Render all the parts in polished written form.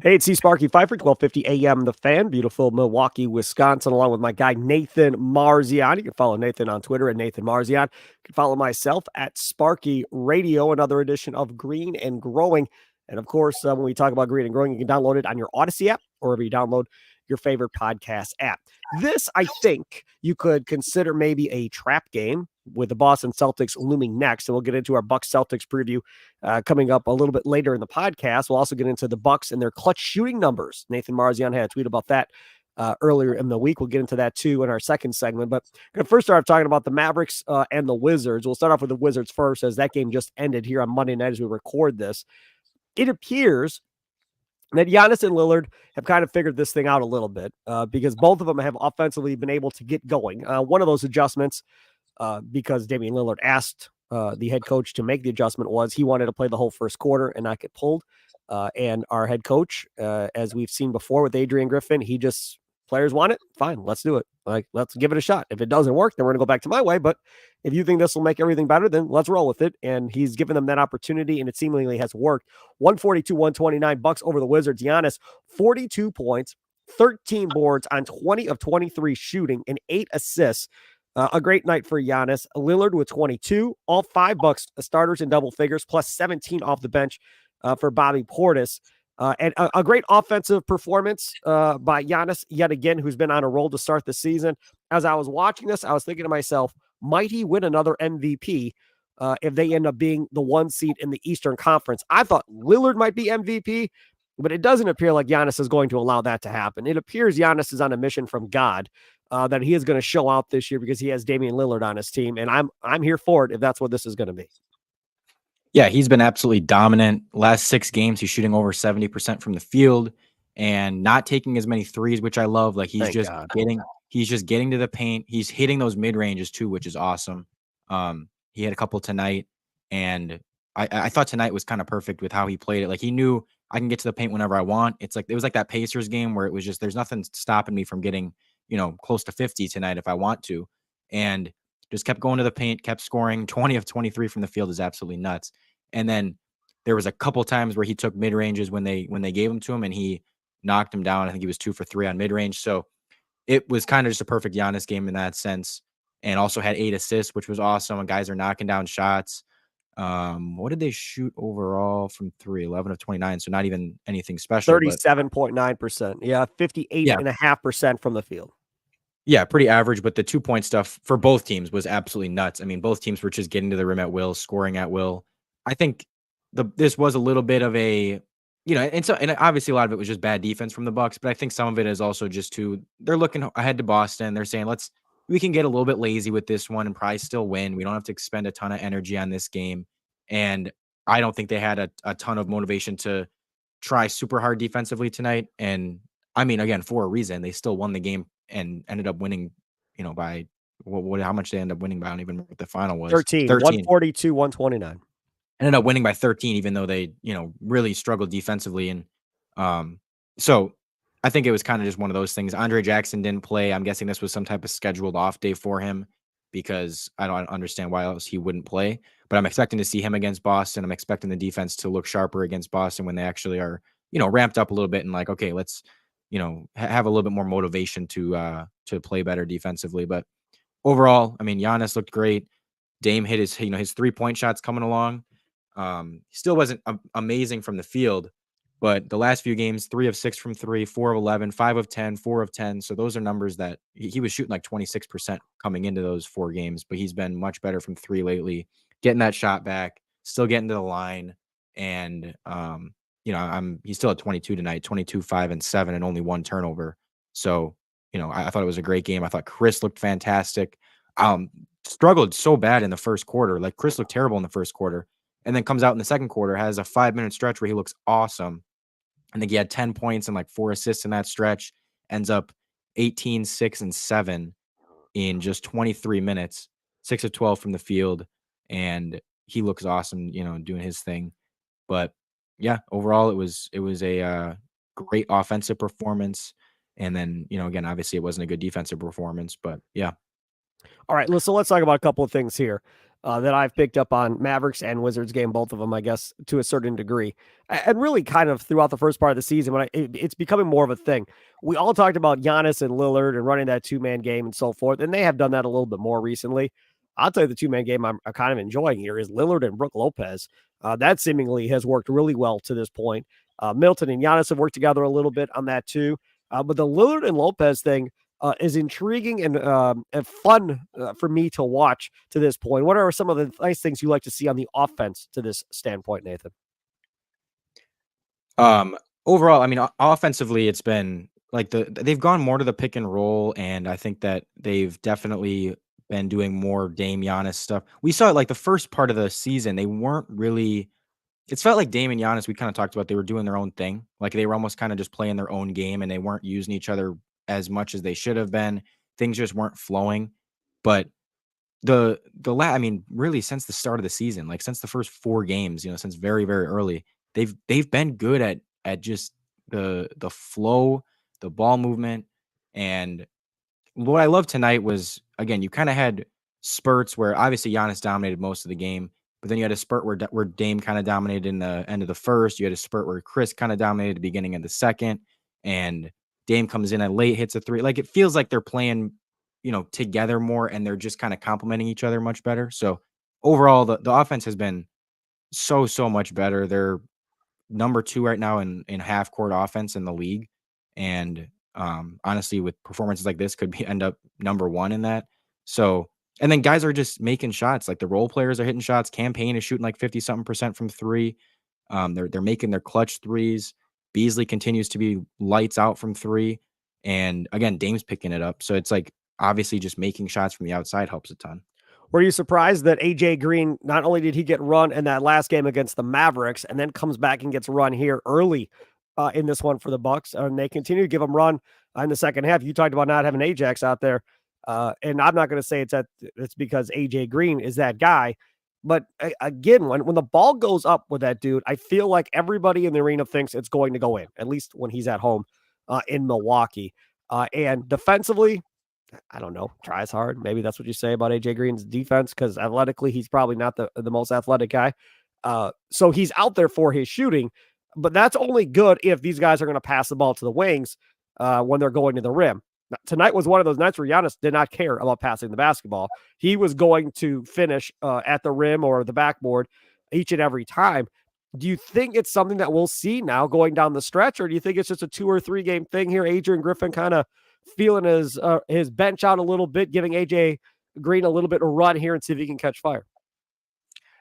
Hey, it's Sparky Fifer, 1250 AM The Fan, beautiful Milwaukee, Wisconsin, along with my guy Nathan Marzion. You can follow Nathan on Twitter at Nathan Marzion. You can follow myself at Sparky Radio, another edition of Green and Growing. And of course, when we talk about Green and Growing, you can download it on your Odyssey app or wherever you download your favorite podcast app. This, I think, you could consider maybe a trap game with the Boston Celtics looming next. And we'll get into our Bucks Celtics preview coming up a little bit later in the podcast. We'll also get into the Bucks and their clutch shooting numbers. Nathan Marzion had a tweet about that earlier in the week. We'll get into that too in our second segment. But I'm going to first start off talking about the Mavericks and the Wizards. We'll start off with the Wizards first, as that game just ended here on Monday night as we record this. It appears that Giannis and Lillard have kind of figured this thing out a little bit because both of them have offensively been able to get going. One of those adjustments, because Damian Lillard asked the head coach to make the adjustment, was he wanted to play the whole first quarter and not get pulled. And our head coach, as we've seen before with Adrian Griffin, he just, players want it, fine, let's do it. Like, let's give it a shot. If it doesn't work, then we're going to go back to my way. But if you think this will make everything better, then let's roll with it. And he's given them that opportunity, and it seemingly has worked. 142-129 Bucks over the Wizards. Giannis, 42 points, 13 boards on 20 of 23 shooting, and 8 assists. A great night for Giannis. Lillard with 22, all 5 Bucks starters in double figures, plus 17 off the bench for Bobby Portis. And a great offensive performance by Giannis yet again, who's been on a roll to start the season. As I was watching this, I was thinking to myself, might he win another MVP if they end up being the 1 seed in the Eastern Conference? I thought Lillard might be MVP, but it doesn't appear like Giannis is going to allow that to happen. It appears Giannis is on a mission from God that he is going to show out this year because he has Damian Lillard on his team, and I'm here for it if that's what this is going to be. Yeah, he's been absolutely dominant. Last 6 games, he's shooting over 70% from the field and not taking as many threes, which I love. Like he's just getting to the paint. He's hitting those mid ranges too, which is awesome. He had a couple tonight, and I thought tonight was kind of perfect with how he played it. Like he knew I can get to the paint whenever I want. It was like that Pacers game where it was just, there's nothing stopping me from getting, close to 50 tonight if I want to. And just kept going to the paint, kept scoring. 20 of 23 from the field is absolutely nuts. And then there was a couple times where he took mid ranges when they gave them to him, and he knocked him down. I think he was 2 for 3 on mid range. So it was kind of just a perfect Giannis game in that sense. And also had 8 assists, which was awesome. And guys are knocking down shots. What did they shoot overall from 3? 11 of 29. So not even anything special. 37.9%. Yeah, 58.5% from the field. Yeah, pretty average, but the 2-point stuff for both teams was absolutely nuts. I mean, both teams were just getting to the rim at will, scoring at will. I think this was a little bit of a, and obviously a lot of it was just bad defense from the Bucks, but I think some of it is also just they're looking ahead to Boston. They're saying, we can get a little bit lazy with this one and probably still win. We don't have to expend a ton of energy on this game. And I don't think they had a ton of motivation to try super hard defensively tonight. And I mean, again, for a reason, they still won the game and ended up winning, by how much they ended up winning by. I don't even remember what the final was. 13. 142-129. Ended up winning by 13, even though they, really struggled defensively. And so I think it was kind of just one of those things. Andre Jackson didn't play. I'm guessing this was some type of scheduled off day for him because I don't understand why else he wouldn't play. But I'm expecting to see him against Boston. I'm expecting the defense to look sharper against Boston when they actually are, ramped up a little bit and like, okay, let's, have a little bit more motivation to play better defensively. But overall, I mean, Giannis looked great. Dame hit his 3-point shots coming along. Still wasn't amazing from the field, but the last few games, 3 of 6 from 3, 4 of 11, 5 of 10, 4 of 10. So those are numbers that he was shooting like 26% coming into those 4 games, but he's been much better from 3 lately, getting that shot back, still getting to the line. And, he's still at 22 tonight, 22, 5 and 7 and only 1 turnover. So, I thought it was a great game. I thought Chris looked fantastic. Struggled so bad in the first quarter. Like Chris looked terrible in the first quarter. And then comes out in the second quarter, has a 5-minute stretch where he looks awesome. I think he had 10 points and like 4 assists in that stretch, ends up 18, 6, and 7 in just 23 minutes, 6 of 12 from the field. And he looks awesome, doing his thing. But yeah, overall, it was a great offensive performance. And then, again, obviously it wasn't a good defensive performance, but yeah. All right, so let's talk about a couple of things here. that I've picked up on Mavericks and Wizards game, both of them, I guess, to a certain degree. And really kind of throughout the first part of the season, it's becoming more of a thing. We all talked about Giannis and Lillard and running that two-man game and so forth, and they have done that a little bit more recently. I'll tell you the two-man game I'm kind of enjoying here is Lillard and Brook Lopez. That seemingly has worked really well to this point. Milton and Giannis have worked together a little bit on that too. But the Lillard and Lopez thing is intriguing and fun for me to watch to this point. What are some of the nice things you like to see on the offense to this standpoint, Nathan? Overall, I mean, offensively, it's been like they've gone more to the pick and roll, and I think that they've definitely been doing more Dame Giannis stuff. We saw it like the first part of the season, they weren't really. It's felt like Dame and Giannis, we kind of talked about, they were doing their own thing. Like they were almost kind of just playing their own game and they weren't using each other as much as they should have been. Things just weren't flowing. But I mean, really since the start of the season, like since the first 4 games, since very, very early, they've been good at just the flow, the ball movement. And what I love tonight was, again, you kind of had spurts where obviously Giannis dominated most of the game, but then you had a spurt where Dame kind of dominated in the end of the first. You had a spurt where Chris kind of dominated at the beginning of the second, and Dame comes in at late, hits a three. Like it feels like they're playing, together more, and they're just kind of complementing each other much better. So overall, the offense has been so much better. They're number 2 right now in half court offense in the league, and honestly, with performances like this, could end up number 1 in that. So, and then guys are just making shots. Like the role players are hitting shots. Campaign is shooting like 50-something% from 3. They're making their clutch threes. Beasley continues to be lights out from 3, and again, Dame's picking it up. So it's like obviously just making shots from the outside helps a ton. Were you surprised that AJ Green, not only did he get run in that last game against the Mavericks, and then comes back and gets run here early in this one for the Bucks, and they continue to give him run in the second half? You talked about not having Ajax out there, and I'm not going to say it's because AJ Green is that guy, but again, when the ball goes up with that dude, I feel like everybody in the arena thinks it's going to go in, at least when he's at home in Milwaukee. And defensively, I don't know, tries hard. Maybe that's what you say about AJ Green's defense, because athletically, he's probably not the most athletic guy. So he's out there for his shooting, but that's only good if these guys are going to pass the ball to the wings when they're going to the rim. Now, tonight was one of those nights where Giannis did not care about passing the basketball. He was going to finish at the rim or the backboard each and every time. Do you think it's something that we'll see now going down the stretch, or do you think it's just a 2 or 3 game thing here? Adrian Griffin kind of feeling his bench out a little bit, giving AJ Green a little bit of run here and see if he can catch fire.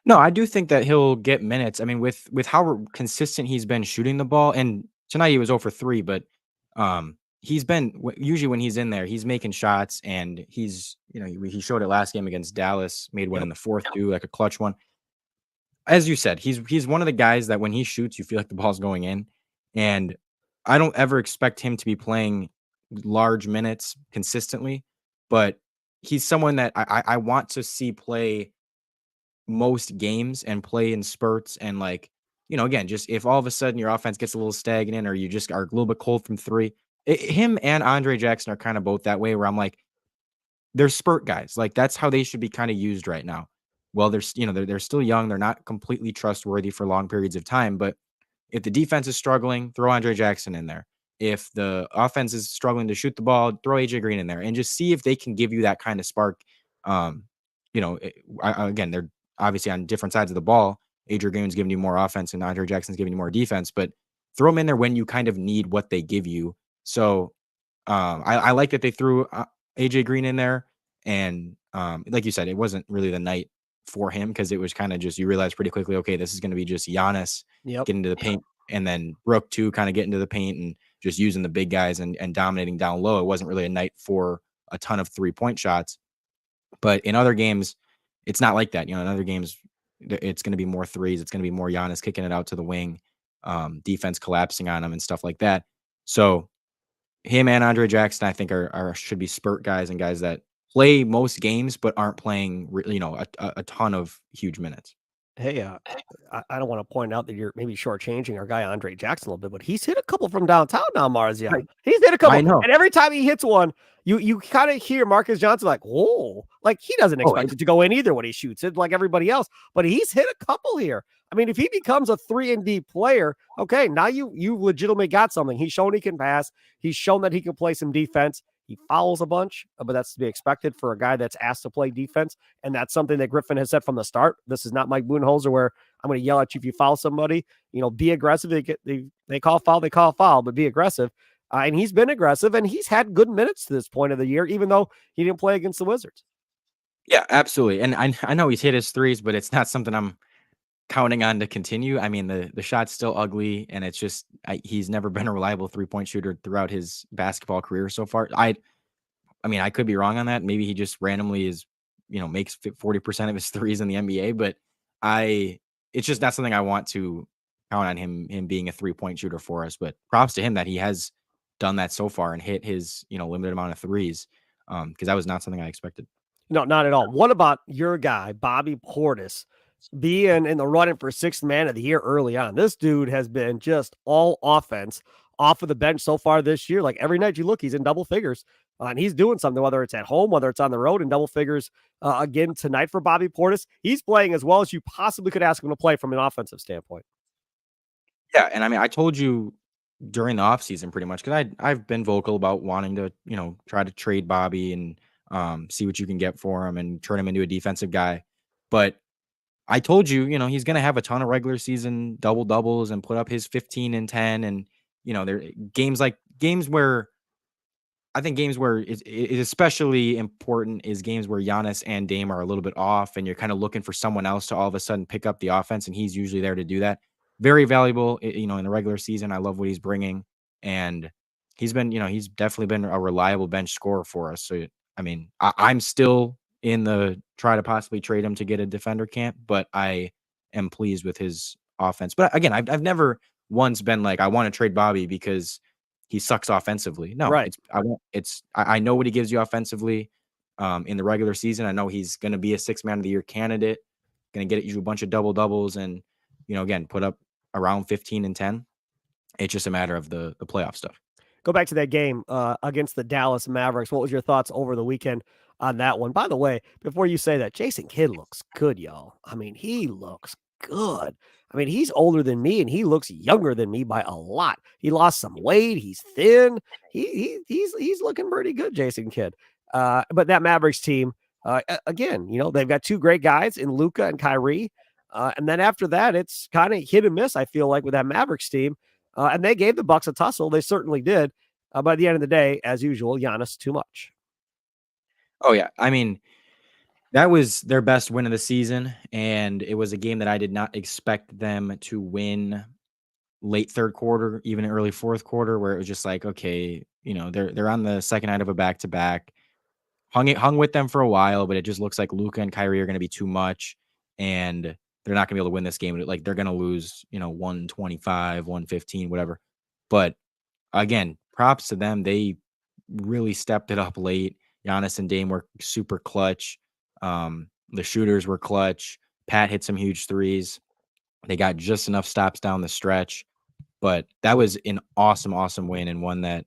No, I do think that he'll get minutes. I mean, with how consistent he's been shooting the ball, and tonight he was 0 for 3, but he's been usually when he's in there, he's making shots, and he's he showed it last game against Dallas, made one in the fourth too, like a clutch one. As you said, he's one of the guys that when he shoots, you feel like the ball's going in, and I don't ever expect him to be playing large minutes consistently, but he's someone that I want to see play most games and play in spurts. And like, again, just if all of a sudden your offense gets a little stagnant or you just are a little bit cold from 3, him and Andre Jackson are kind of both that way, where I'm like, they're spurt guys. Like that's how they should be kind of used right now. Well, they're still young. They're not completely trustworthy for long periods of time, but if the defense is struggling, throw Andre Jackson in there. If the offense is struggling to shoot the ball, throw AJ Green in there and just see if they can give you that kind of spark. Again, they're obviously on different sides of the ball. AJ Green's giving you more offense and Andre Jackson's giving you more defense, but throw them in there when you kind of need what they give you. So I like that they threw AJ Green in there. And like you said, it wasn't really the night for him because it was kind of just, you realize pretty quickly, okay, this is going to be just Giannis getting into the paint, and then Brook too, kind of getting to the paint and just using the big guys and dominating down low. It wasn't really a night for a ton of 3-point shots, but in other games, it's not like that. In other games, it's going to be more threes. It's going to be more Giannis kicking it out to the wing, defense collapsing on him and stuff like that. So him and Andre Jackson, I think should be spurt guys and guys that play most games, but aren't playing, a ton of huge minutes. Hey, I don't want to point out that you're maybe shortchanging our guy Andre Jackson a little bit, but he's hit a couple from downtown now, Marzion. Right. He's hit a I couple, know. and every time he hits one, you kind of hear Marcus Johnson like, "Whoa!" Like he doesn't Oh, expect it to go in either when he shoots it, like everybody else. But he's hit a couple here. I mean, if he becomes a 3-and-D player, okay, now you legitimately got something. He's shown he can pass. He's shown that he can play some defense. He fouls a bunch, but that's to be expected for a guy that's asked to play defense. And that's something that Griffin has said from the start. This is not Mike Budenholzer where I'm going to yell at you if you foul somebody. Be aggressive. They call foul, but be aggressive. And he's been aggressive, and he's had good minutes to this point of the year, even though he didn't play against the Wizards. Yeah, absolutely. And I know he's hit his threes, but it's not something I'm counting on to continue. I mean, the shot's still ugly, and it's just he's never been a reliable 3-point shooter throughout his basketball career so far. I mean, I could be wrong on that. Maybe he just randomly makes 40% of his threes in the NBA, but it's just not something I want to count on him being a 3-point shooter for us. But props to him that he has done that so far and hit his, limited amount of threes. Because that was not something I expected. No, not at all. What about your guy, Bobby Portis, being in the running for sixth man of the year early on? This dude has been just all offense off of the bench so far this year. Like every night you look, he's in double figures. And he's doing something, whether it's at home, whether it's on the road, in double figures again tonight for Bobby Portis. He's playing as well as you possibly could ask him to play from an offensive standpoint. Yeah, and I mean, I told you during the offseason pretty much because I've been vocal about wanting to, try to trade Bobby and see what you can get for him and turn him into a defensive guy. But I told you, he's going to have a ton of regular season double doubles and put up his 15 and 10. And, there games where I think games where it is especially important is games where Giannis and Dame are a little bit off and you're kind of looking for someone else to all of a sudden pick up the offense. And he's usually there to do that. Very valuable, in the regular season. I love what he's bringing. And he's been, he's definitely been a reliable bench scorer for us. So, I mean, I'm still in the try to possibly trade him to get a defender camp, but I am pleased with his offense. But again, I've never once been like, I want to trade Bobby because he sucks offensively. No, Right. I know what he gives you offensively in the regular season. I know he's going to be a 6-man of the year candidate, going to get you a bunch of double doubles and, again, put up around 15 and 10. It's just a matter of the playoff stuff. Go back to that game against the Dallas Mavericks. What was your thoughts over the weekend on that one? By the way, before you say that, Jason Kidd looks good, y'all. I mean, he looks good. I mean, he's older than me and he looks younger than me by a lot. He lost some weight. He's thin. He's looking pretty good, Jason Kidd. But that Mavericks team, again, they've got two great guys in Luka and Kyrie. And then after that, it's kind of hit and miss, I feel like, with that Mavericks team. And they gave the Bucks a tussle. They certainly did. But at the end of the day, as usual, Giannis too much. Oh, yeah. I mean, that was their best win of the season, and it was a game that I did not expect them to win late third quarter, even early fourth quarter, where it was just like, okay, they're on the second night of a back-to-back. Hung with them for a while, but it just looks like Luka and Kyrie are going to be too much, and they're not going to be able to win this game. Like they're going to lose, 125, 115, whatever. But again, props to them. They really stepped it up late. Giannis and Dame were super clutch. The shooters were clutch. Pat hit some huge threes. They got just enough stops down the stretch. But that was an awesome, awesome win, and one that,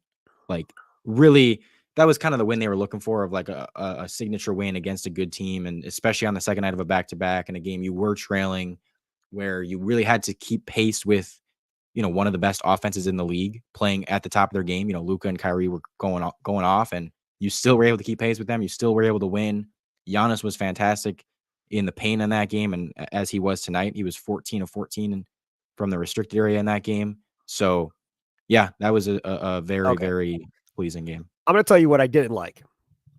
like, really, that was kind of the win they were looking for, of like a signature win against a good team, and especially on the second night of a back-to-back in a game you were trailing, where you really had to keep pace with, one of the best offenses in the league playing at the top of their game. Luka and Kyrie were going off, and you still were able to keep pace with them. You still were able to win. Giannis was fantastic in the paint in that game, and as he was tonight, he was 14 of 14 from the restricted area in that game. So, yeah, that was a very, very pleasing game. I'm going to tell you what I didn't like.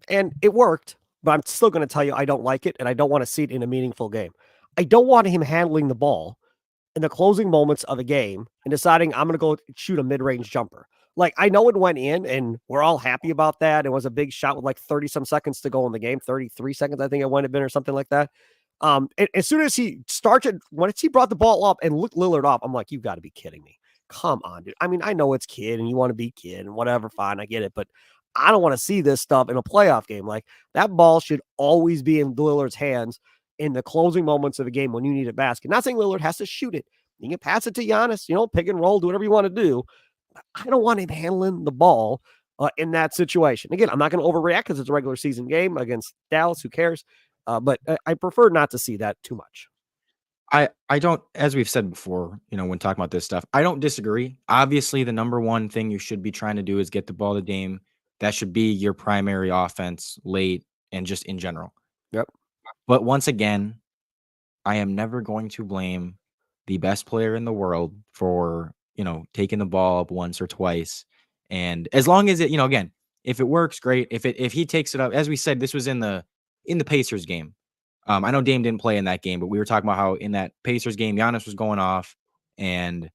And it worked, but I'm still going to tell you I don't like it, and I don't want to see it in a meaningful game. I don't want him handling the ball in the closing moments of a game and deciding I'm going to go shoot a mid-range jumper. Like, I know it went in, and we're all happy about that. It was a big shot with like 30-some seconds to go in the game, 33 seconds, I think it might have been, or something like that. As soon as he started, once he brought the ball up and looked Lillard off, I'm like, you've got to be kidding me. Come on, dude. I mean, I know it's kid and you want to be kid and whatever, fine, I get it, but I don't want to see this stuff in a playoff game. Like, that ball should always be in Lillard's hands. in the closing moments of a game when you need a basket. Not saying Lillard has to shoot it. You can pass it to Giannis, pick and roll, do whatever you want to do. I don't want him handling the ball in that situation. Again, I'm not going to overreact because it's a regular season game against Dallas. Who cares? But I prefer not to see that too much. I don't, as we've said before, when talking about this stuff, I don't disagree. Obviously, the number one thing you should be trying to do is get the ball to Dame. That should be your primary offense late and just in general. Yep. But once again, I am never going to blame the best player in the world for, taking the ball up once or twice. And as long as it, again, if it works, great. If he takes it up, as we said, this was in the Pacers game. I know Dame didn't play in that game, but we were talking about how in that Pacers game, Giannis was going off, and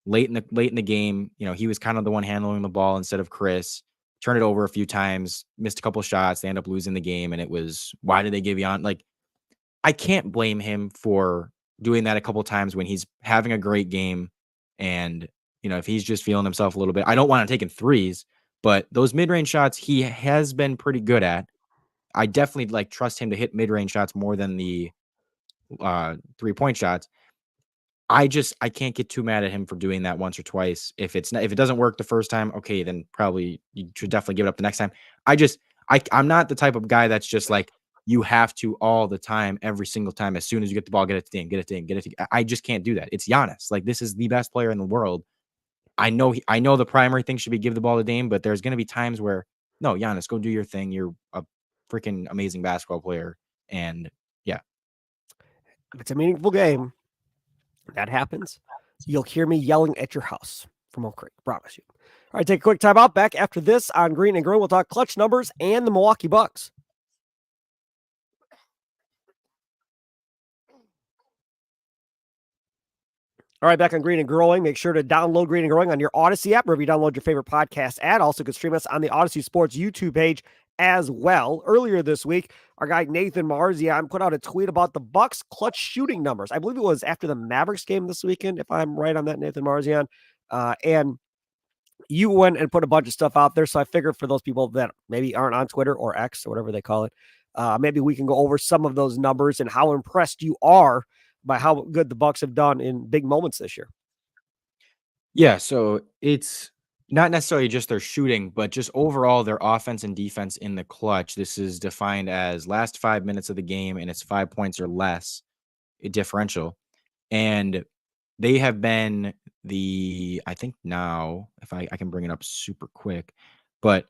late in the game, he was kind of the one handling the ball instead of Chris. Turned it over a few times, missed a couple shots, they end up losing the game, and it was, why did they give Giannis? Like, I can't blame him for doing that a couple times when he's having a great game, and if he's just feeling himself a little bit. I don't want to take him threes, but those mid-range shots he has been pretty good at. I definitely trust him to hit mid-range shots more than the 3-point shots. I can't get too mad at him for doing that once or twice. If it doesn't work the first time, okay, then probably you should definitely give it up the next time. I'm not the type of guy that's just like, you have to all the time, every single time, as soon as you get the ball, get it to Dame, get it to Dame, get it to. I just can't do that. It's Giannis. This is the best player in the world. I know the primary thing should be give the ball to Dame, but there's going to be times where, no, Giannis, go do your thing. You're a freaking amazing basketball player. And yeah. If it's a meaningful game, that happens, you'll hear me yelling at your house from Oak Creek. Promise you. All right, take a quick time out. Back after this on Green and Growing, we'll talk clutch numbers and the Milwaukee Bucks. All right, back on Green and Growing. Make sure to download Green and Growing on your Odyssey app, wherever you download your favorite podcast ad. Also, you can stream us on the Odyssey Sports YouTube page as well. Earlier this week, our guy Nathan Marzion put out a tweet about the Bucks' clutch shooting numbers. I believe it was after the Mavericks game this weekend, if I'm right on that, Nathan Marzion. And you went and put a bunch of stuff out there, so I figured for those people that maybe aren't on Twitter or X or whatever they call it, maybe we can go over some of those numbers and how impressed you are by how good the Bucks have done in big moments this year. Yeah, so it's not necessarily just their shooting, but just overall their offense and defense in the clutch. This is defined as last 5 minutes of the game, and it's 5 points or less a differential. And they have been I think now, if I can bring it up super quick, but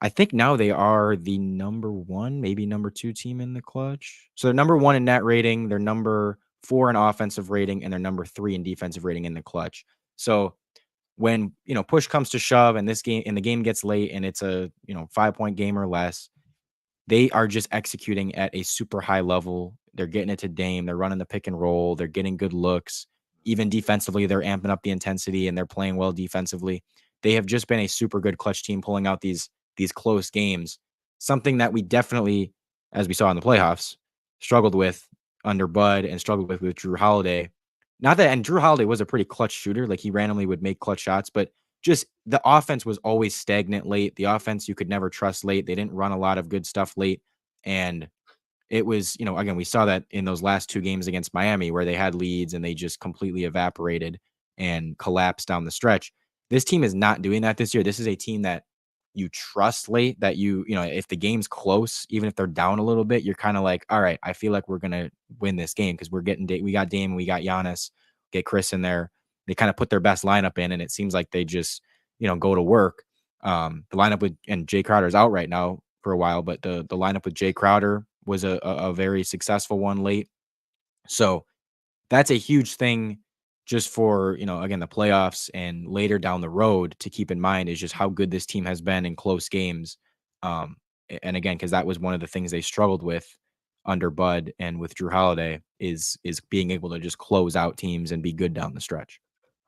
I think now they are the number 1, maybe number 2 team in the clutch. So they're number 1 in net rating, they're number 4 in offensive rating, and they're number 3 in defensive rating in the clutch. So when, push comes to shove and the game gets late and it's a, 5-point game or less, they are just executing at a super high level. They're getting it to Dame. They're running the pick and roll. They're getting good looks. Even defensively, they're amping up the intensity and they're playing well defensively. They have just been a super good clutch team pulling out these close games. Something that we definitely, as we saw in the playoffs, struggled with under Bud and struggled with Jrue Holiday. And Jrue Holiday was a pretty clutch shooter. He randomly would make clutch shots, but just the offense was always stagnant late. The offense you could never trust late. They didn't run a lot of good stuff late. And it was, again, we saw that in those last 2 games against Miami where they had leads and they just completely evaporated and collapsed down the stretch. This team is not doing that this year. This is a team that you trust late, that if the game's close, even if they're down a little bit, you're kind of like, all right, I feel like we're going to win this game because we got Dame and we got Giannis, get Chris in there. They kind of put their best lineup in and it seems like they just, go to work. The lineup and Jay Crowder's out right now for a while, but the lineup with Jay Crowder was a very successful one late. So that's a huge thing just for, again, the playoffs and later down the road to keep in mind is just how good this team has been in close games. And again, because that was one of the things they struggled with under Bud and with Jrue Holiday is being able to just close out teams and be good down the stretch.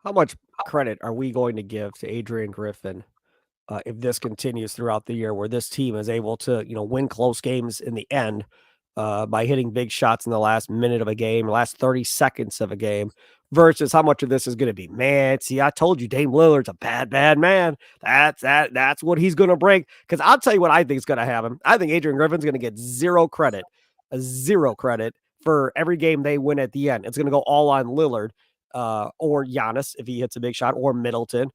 How much credit are we going to give to Adrian Griffin if this continues throughout the year, where this team is able to, win close games in the end by hitting big shots in the last minute of a game, last 30 seconds of a game, versus how much of this is going to be, man, see, I told you Dame Lillard's a bad man. That's what he's going to bring. Because I'll tell you what I think is going to happen. I think Adrian Griffin's going to get zero credit for every game they win at the end. It's going to go all on Lillard or Giannis if he hits a big shot, or Middleton,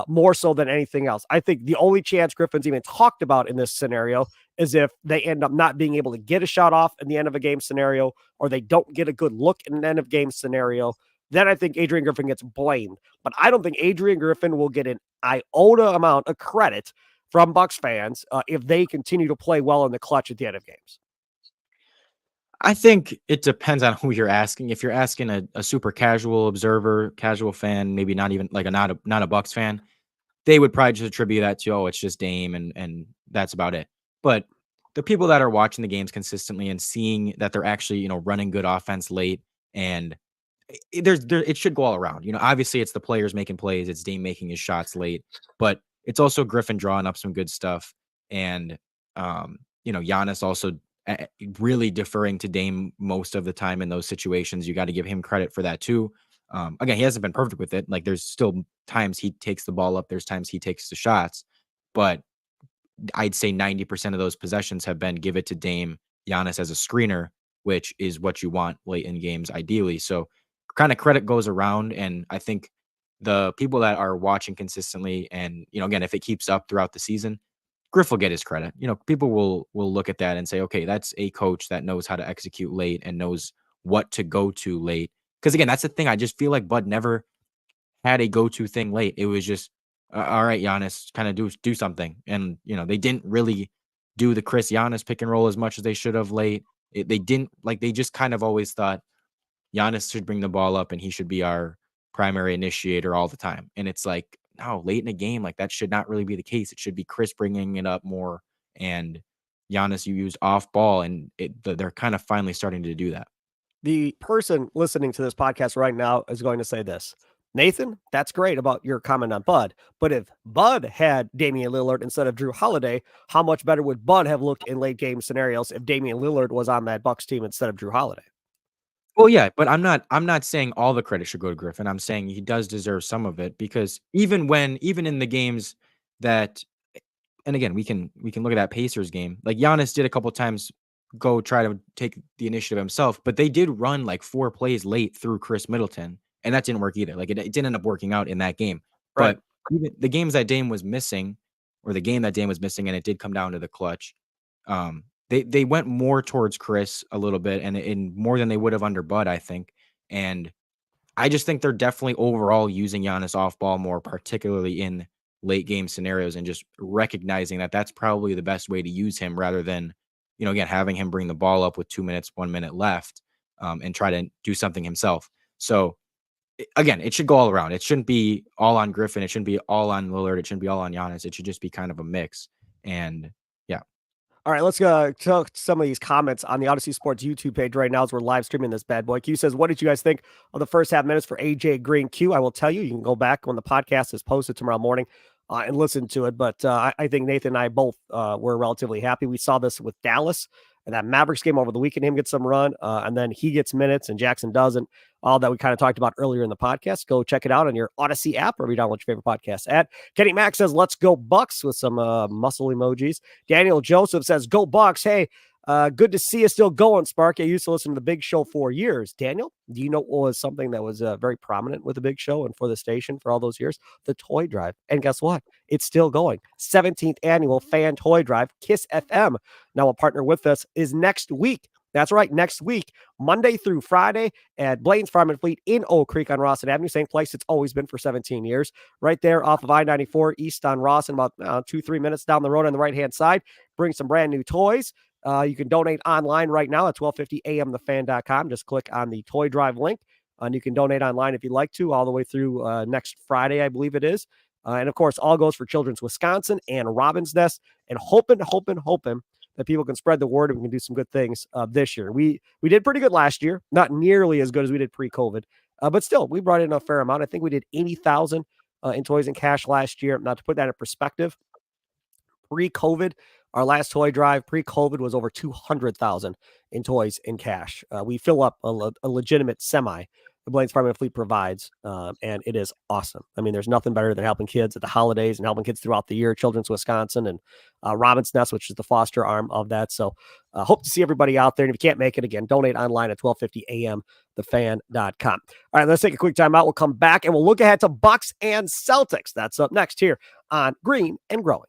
more so than anything else. I think the only chance Griffin's even talked about in this scenario is if they end up not being able to get a shot off in the end of a game scenario, or they don't get a good look in an end of game scenario. Then I think Adrian Griffin gets blamed. But I don't think Adrian Griffin will get an iota amount of credit from Bucks fans if they continue to play well in the clutch at the end of games. I think it depends on who you're asking. If you're asking a super casual observer, casual fan, maybe not even like not a Bucks fan, they would probably just attribute that to, oh, it's just Dame and that's about it. But the people that are watching the games consistently and seeing that they're actually, running good offense late, and it should go all around. Obviously it's the players making plays, it's Dame making his shots late, but it's also Griffin drawing up some good stuff, and Giannis also really deferring to Dame most of the time in those situations. You got to give him credit for that too. Again, he hasn't been perfect with it. Like, there's still times he takes the ball up, there's times he takes the shots, but I'd say 90% of those possessions have been give it to Dame, Giannis as a screener, which is what you want late in games ideally. So kind of credit goes around, and I think the people that are watching consistently, and again, if it keeps up throughout the season, Griff will get his credit. People will look at that and say, okay, that's a coach that knows how to execute late and knows what to go to late. Because again, that's the thing. I just feel like Bud never had a go-to thing late. It was just, all right, Giannis, kind of do something. And they didn't really do the Chris Giannis pick and roll as much as they should have late. They didn't, like, they just kind of always thought Giannis should bring the ball up and he should be our primary initiator all the time. And it's like, no, late in a game, like, that should not really be the case. It should be Chris bringing it up more, and Giannis, you use off ball, and they're kind of finally starting to do that. The person listening to this podcast right now is going to say this: Nathan, that's great about your comment on Bud, but if Bud had Damian Lillard instead of Drew Holiday, how much better would Bud have looked in late game scenarios if Damian Lillard was on that Bucks team instead of Drew Holiday? Well, yeah, but I'm not saying all the credit should go to Griffin. I'm saying he does deserve some of it, because even in the games that, and again, we can look at that Pacers game. Like, Giannis did a couple times go try to take the initiative himself, but they did run like 4 plays late through Chris Middleton, and that didn't work either. Like, it didn't end up working out in that game. Right. But even the games that Dame was missing, or the game that Dame was missing, and it did come down to the clutch, they went more towards Chris a little bit, and in more than they would have under Bud, I think. And I just think they're definitely overall using Giannis off ball more, particularly in late game scenarios, and just recognizing that that's probably the best way to use him, rather than, again, having him bring the ball up with 2 minutes, 1 minute left, and try to do something himself. So again, it should go all around. It shouldn't be all on Griffin. It shouldn't be all on Lillard. It shouldn't be all on Giannis. It should just be kind of a mix. And yeah. All right, let's go to some of these comments on the Odyssey Sports YouTube page right now as we're live streaming this bad boy. Q says, what did you guys think of the first half minutes for AJ Green? Q, I will tell you, you can go back when the podcast is posted tomorrow morning and listen to it. But I think Nathan and I both were relatively happy. We saw this with Dallas and that Mavericks game over the weekend. Him get some run, and then he gets minutes and Jackson doesn't. All that we kind of talked about earlier in the podcast. Go check it out on your Odyssey app, or you download your favorite podcast at. Kenny Mack says, let's go Bucks, with some muscle emojis. Daniel Joseph says, go Bucks. Hey, good to see you still going, Sparky. I used to listen to the Big Show for years. Daniel, do you know what was something that was very prominent with the Big Show and for the station for all those years? The toy drive. And guess what? It's still going. 17th annual fan toy drive. Kiss FM, now a partner with us, is next week. That's right, next week, Monday through Friday at Blaine's Farm and Fleet in Oak Creek on Rawson Avenue. Same place it's always been for 17 years. Right there off of I-94 east on Rawson, about 2-3 minutes down the road on the right-hand side. Bring some brand new toys. You can donate online right now at 1250amthefan.com. Just click on the toy drive link, and you can donate online if you'd like to, all the way through next Friday, I believe it is. And of course, all goes for Children's Wisconsin and Robin's Nest, and hoping that people can spread the word and we can do some good things this year. We did pretty good last year, not nearly as good as we did pre-COVID, but still, we brought in a fair amount. I think we did 80,000 in toys and cash last year. Now, to put that in perspective, pre-COVID, our last toy drive pre-COVID was over 200,000 in toys and cash. We fill up a legitimate semi Blaine's Farm and Fleet provides, and it is awesome. I mean, there's nothing better than helping kids at the holidays and helping kids throughout the year. Children's Wisconsin and Robin's Nest, which is the foster arm of that. So hope to see everybody out there. And if you can't make it, again, donate online at 1250 a.m. thefan.com. All right, let's take a quick time out. We'll come back and we'll look ahead to Bucks and Celtics. That's up next here on Green and Growing.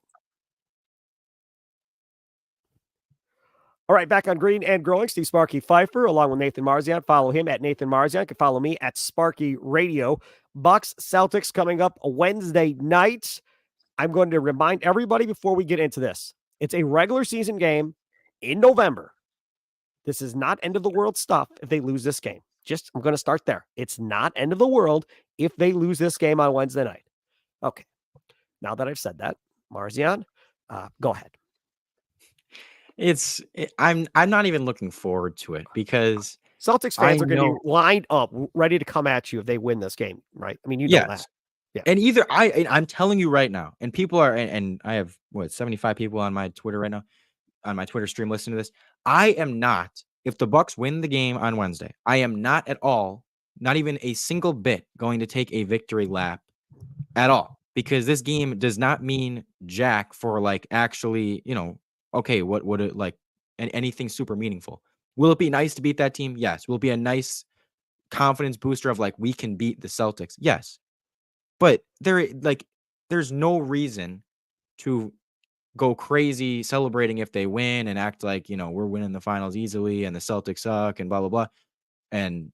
All right, back on Green and Growing, Steve Sparky Fifer, along with Nathan Marzion. Follow him at Nathan Marzion. You can follow me at Sparky Radio. Bucks Celtics coming up Wednesday night. I'm going to remind everybody before we get into this. It's a regular season game in November. This is not end of the world stuff if they lose this game. I'm going to start there. It's not end of the world if they lose this game on Wednesday night. Okay. Now that I've said that, Marzion, go ahead. I'm not even looking forward to it because Celtics fans are going to be lined up, ready to come at you if they win this game, right? I mean, you know that. Yeah. And I'm telling you right now, and people are, and I have 75 people on my Twitter right now, on my Twitter stream listening to this. I am not, if the Bucks win the game on Wednesday, I am not at all, not even a single bit going to take a victory lap at all, because this game does not mean jack for like actually, okay, what would it like anything super meaningful? Will it be nice to beat that team? Yes. Will it be a nice confidence booster of like, we can beat the Celtics? Yes. But there's no reason to go crazy celebrating if they win and act like, we're winning the finals easily and the Celtics suck and blah, blah, blah. And,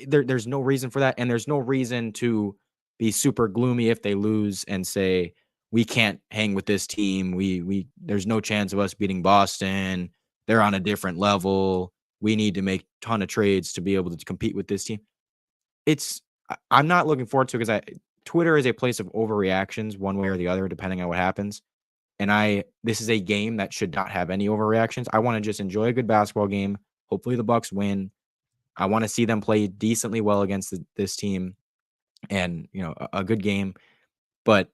there's no reason for that. And there's no reason to be super gloomy if they lose and say, we can't hang with this team. There's no chance of us beating Boston. They're on a different level. We need to make a ton of trades to be able to compete with this team. I'm not looking forward to it because Twitter is a place of overreactions one way or the other, depending on what happens. And this is a game that should not have any overreactions. I want to just enjoy a good basketball game. Hopefully the Bucks win. I want to see them play decently well against this team and, a good game. But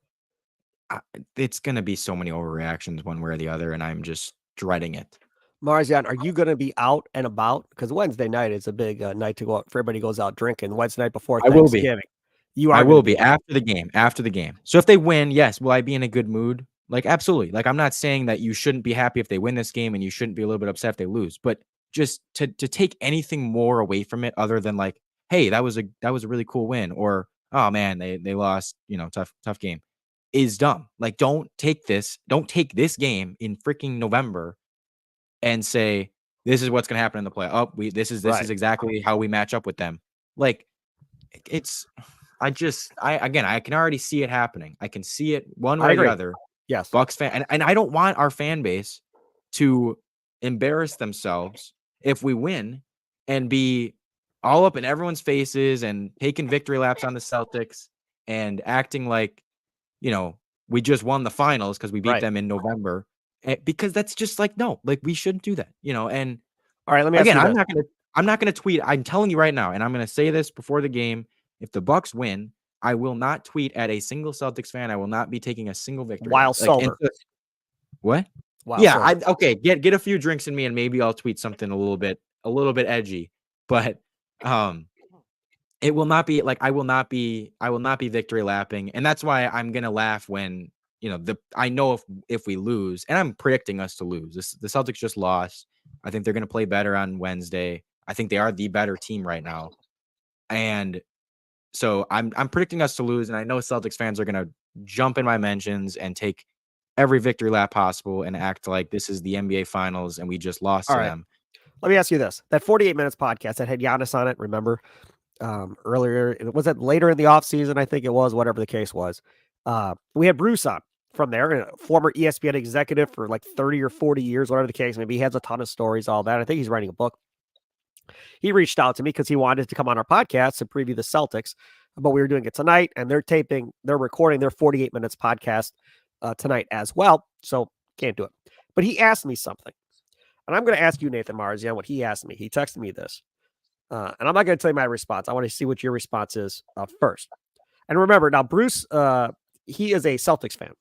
it's going to be so many overreactions one way or the other, and I'm just dreading it. Marzion, are you going to be out and about? Because Wednesday night is a big night to go out. Everybody goes out drinking. Wednesday night before Thanksgiving. I will be after the game. So if they win, yes, will I be in a good mood? Like, absolutely. Like, I'm not saying that you shouldn't be happy if they win this game and you shouldn't be a little bit upset if they lose, but just to take anything more away from it other than like, hey, that was a really cool win, or oh man, they lost, tough game, is dumb. Like, don't take this game in freaking November and say this is what's going to happen in the play. This is exactly how we match up with them. Like, I can already see it happening. I can see it one way or the other. Yes. Bucks fan. And I don't want our fan base to embarrass themselves if we win and be all up in everyone's faces and taking victory laps on the Celtics and acting like, we just won the finals because we beat them in November. Because that's just like, no, like we shouldn't do that, and all right, let me ask you I'm not going to tweet. I'm telling you right now, and I'm going to say this before the game. If the Bucks win, I will not tweet at a single Celtics fan. I will not be taking a single victory. While sober. What? Yeah. Okay. Get a few drinks in me, and maybe I'll tweet something a little bit edgy. But it will not be like I will not be victory lapping, and that's why I'm gonna laugh when I know if we lose, and I'm predicting us to lose. The Celtics just lost. I think they're gonna play better on Wednesday. I think they are the better team right now, and so I'm predicting us to lose. And I know Celtics fans are gonna jump in my mentions and take every victory lap possible and act like this is the NBA Finals and we just lost to them. Let me ask you this: that 48 minutes podcast that had Giannis on it, remember? Earlier, was it later in the offseason? I think it was, whatever the case was. We had Bruce on from there, a former ESPN executive for like 30 or 40 years, whatever the case. Maybe he has a ton of stories, all that. I think he's writing a book. He reached out to me because he wanted to come on our podcast and preview the Celtics, but we were doing it tonight, and they're recording their 48 minutes podcast tonight as well. So can't do it. But he asked me something, and I'm going to ask you, Nathan Marzion, what he asked me. He texted me this. And I'm not going to tell you my response. I want to see what your response is first. And remember, now, Bruce, he is a Celtics fan.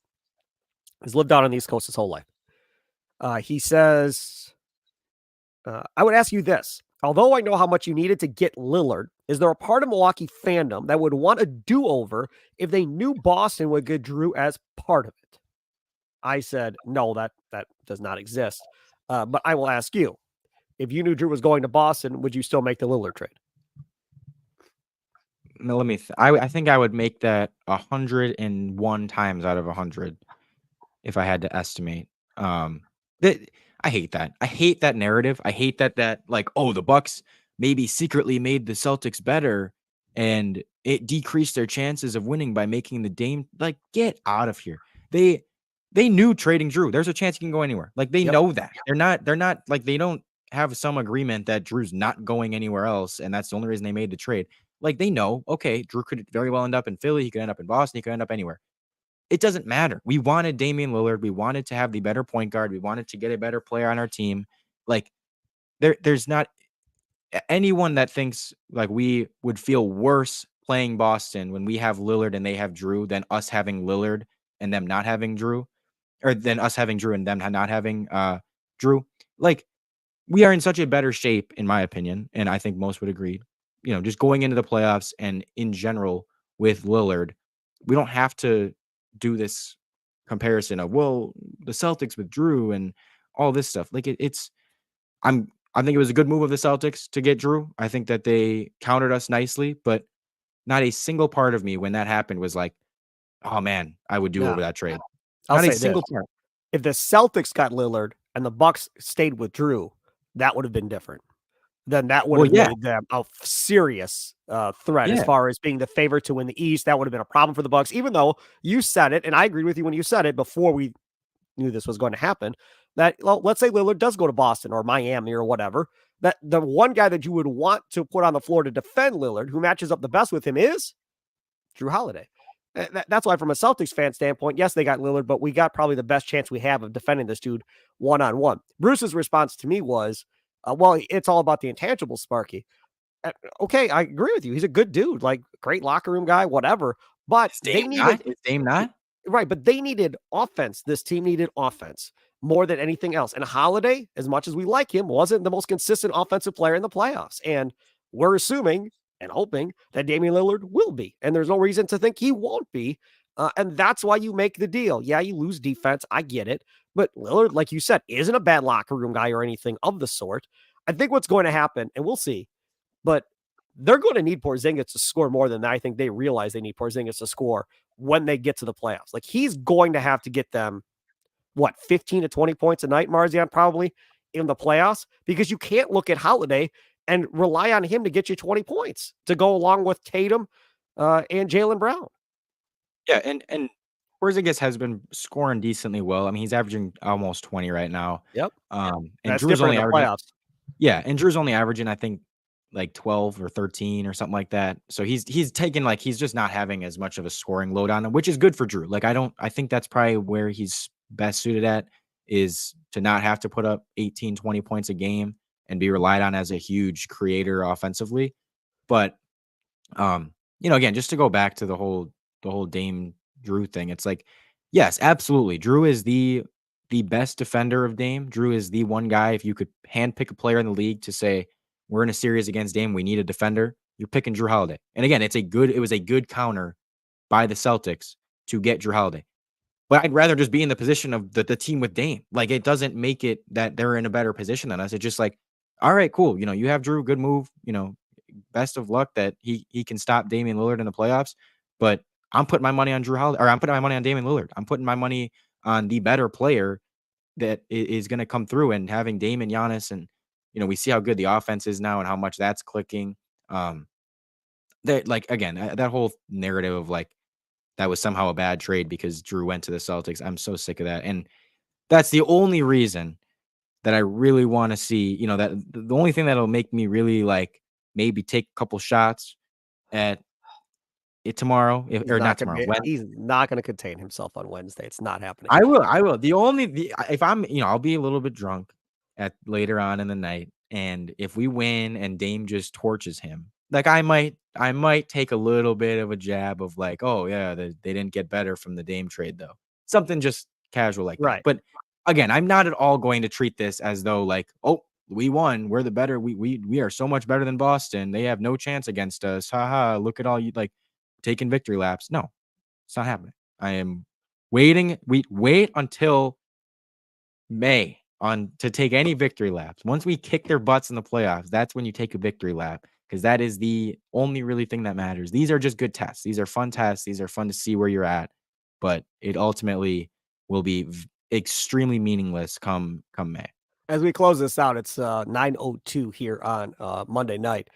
He's lived out on the East Coast his whole life. He says, I would ask you this. Although I know how much you needed to get Lillard, is there a part of Milwaukee fandom that would want a do-over if they knew Boston would get Drew as part of it? I said, no, that does not exist. But I will ask you, if you knew Drew was going to Boston, would you still make the Lillard trade? Now, let me. I think I would make that 101 times out of 100 if I had to estimate. That I hate that. I hate that narrative. I hate that like, oh, the Bucks maybe secretly made the Celtics better and it decreased their chances of winning by making the Dame. Like, get out of here. They knew trading Drew. There's a chance he can go anywhere. Like, they Yep. know that. They're not like, they don't have some agreement that Drew's not going anywhere else, and that's the only reason they made the trade. Like, they know, okay, Drew could very well end up in Philly. He could end up in Boston. He could end up anywhere. It doesn't matter. We wanted Damian Lillard. We wanted to have the better point guard. We wanted to get a better player on our team. Like, there's not anyone that thinks like we would feel worse playing Boston when we have Lillard and they have Drew than us having Lillard and them not having Drew, or than us having Drew and them not having Drew. Like, we are in such a better shape, in my opinion, and I think most would agree. Just going into the playoffs and in general with Lillard, we don't have to do this comparison of, well, the Celtics with Drew and all this stuff. Like, I think it was a good move of the Celtics to get Drew. I think that they countered us nicely, but not a single part of me when that happened was like, oh man, I would do over that trade. I'll Not a say single this. part. If the Celtics got Lillard and the Bucks stayed with Drew, that would have been different. Then that would have made them a serious threat as far as being the favorite to win the East. That would have been a problem for the Bucks, even though you said it, and I agreed with you when you said it before we knew this was going to happen, that, well, let's say Lillard does go to Boston or Miami or whatever, that the one guy that you would want to put on the floor to defend Lillard, who matches up the best with him, is Drew Holiday. That's why, from a Celtics fan standpoint, yes, they got Lillard, but we got probably the best chance we have of defending this dude one-on-one. Bruce's response to me was, well, it's all about the intangibles, Sparky. Okay, I agree with you. He's a good dude, like great locker room guy, whatever. But they needed Is Dame not? Right, but they needed offense. This team needed offense more than anything else. And Holiday, as much as we like him, wasn't the most consistent offensive player in the playoffs. And we're assuming and hoping that Damian Lillard will be. And there's no reason to think he won't be. And that's why you make the deal. Yeah, you lose defense. I get it. But Lillard, like you said, isn't a bad locker room guy or anything of the sort. I think what's going to happen, and we'll see, but they're going to need Porzingis to score more than I think they realize they need Porzingis to score when they get to the playoffs. Like, he's going to have to get them, 15 to 20 points a night, Marzion, probably in the playoffs, because you can't look at Holiday and rely on him to get you 20 points to go along with Tatum and Jaylen Brown. Yeah, and Porzingis has been scoring decently well. I mean, he's averaging almost 20 right now. Yep. And That's Drew's different only in the averaging, playoffs. yeah, and Drew's only averaging, I think, like 12 or 13 or something like that. So he's taken, like, he's just not having as much of a scoring load on him, which is good for Drew. Like, I think that's probably where he's best suited at, is to not have to put up 18, 20 points a game and be relied on as a huge creator offensively. But again, just to go back to the whole Dame Drew thing, it's like, yes, absolutely. Drew is the best defender of Dame. Drew is the one guy, if you could handpick a player in the league to say, we're in a series against Dame, we need a defender, you're picking Drew Holiday. And again, it was a good counter by the Celtics to get Drew Holiday. But I'd rather just be in the position of the team with Dame. Like, it doesn't make it that they're in a better position than us. It's just like, all right, cool. You have Drew, good move. Best of luck that he can stop Damian Lillard in the playoffs. But I'm putting my money on Drew Holiday, or I'm putting my money on Damian Lillard. I'm putting my money on the better player that is going to come through, and having Dame and Giannis, and we see how good the offense is now and how much that's clicking. That, like, again, that whole narrative of like that was somehow a bad trade because Drew went to the Celtics. I'm so sick of that, and that's the only reason that I really want to see. That the only thing that'll make me really, like, maybe take a couple shots at it tomorrow, He's not going to contain himself on Wednesday. It's not happening. I will. If I'm, I'll be a little bit drunk at later on in the night, and if we win and Dame just torches him, like, I might take a little bit of a jab of like, oh yeah, they didn't get better from the Dame trade though. Something just casual like that. Right. But again, I'm not at all going to treat this as though like, oh, we won. We're the better. We are so much better than Boston. They have no chance against us. Haha. Look at all you like taking victory laps. No, it's not happening. I am waiting. We wait until May to take any victory laps. Once we kick their butts in the playoffs, that's when you take a victory lap, because that is the only really thing that matters. These are just good tests. These are fun tests. These are fun to see where you're at, but it ultimately will be extremely meaningless come May. As we close this out, it's 9:02 here on Monday night.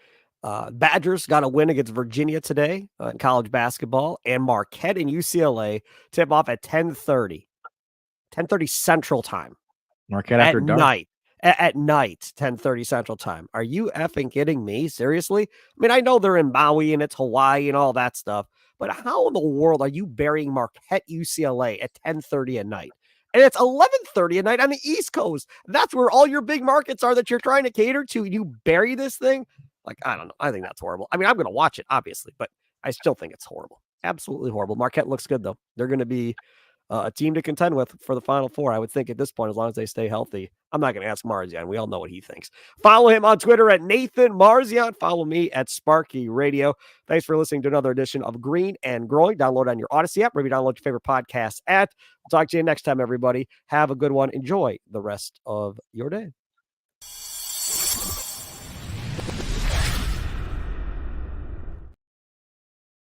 Badgers got a win against Virginia today in college basketball, and Marquette and UCLA tip off at 10:30 Central Time. Marquette after dark. At night, 10:30 Central Time. Are you effing kidding me? Seriously? I mean, I know they're in Maui and it's Hawaii and all that stuff, but how in the world are you burying Marquette UCLA at 10:30 at night? And it's 11:30 at night on the East Coast. That's where all your big markets are that you're trying to cater to. You bury this thing? Like, I don't know. I think that's horrible. I mean, I'm going to watch it, obviously, but I still think it's horrible. Absolutely horrible. Marquette looks good, though. They're going to be a team to contend with for the Final Four, I would think, at this point, as long as they stay healthy. I'm not going to ask Marzion. We all know what he thinks. Follow him on Twitter at Nathan Marzion. Follow me at Sparky Radio. Thanks for listening to another edition of Green and Growing. Download on your Odyssey app. Maybe download your favorite podcast app. We'll talk to you next time, everybody. Have a good one. Enjoy the rest of your day.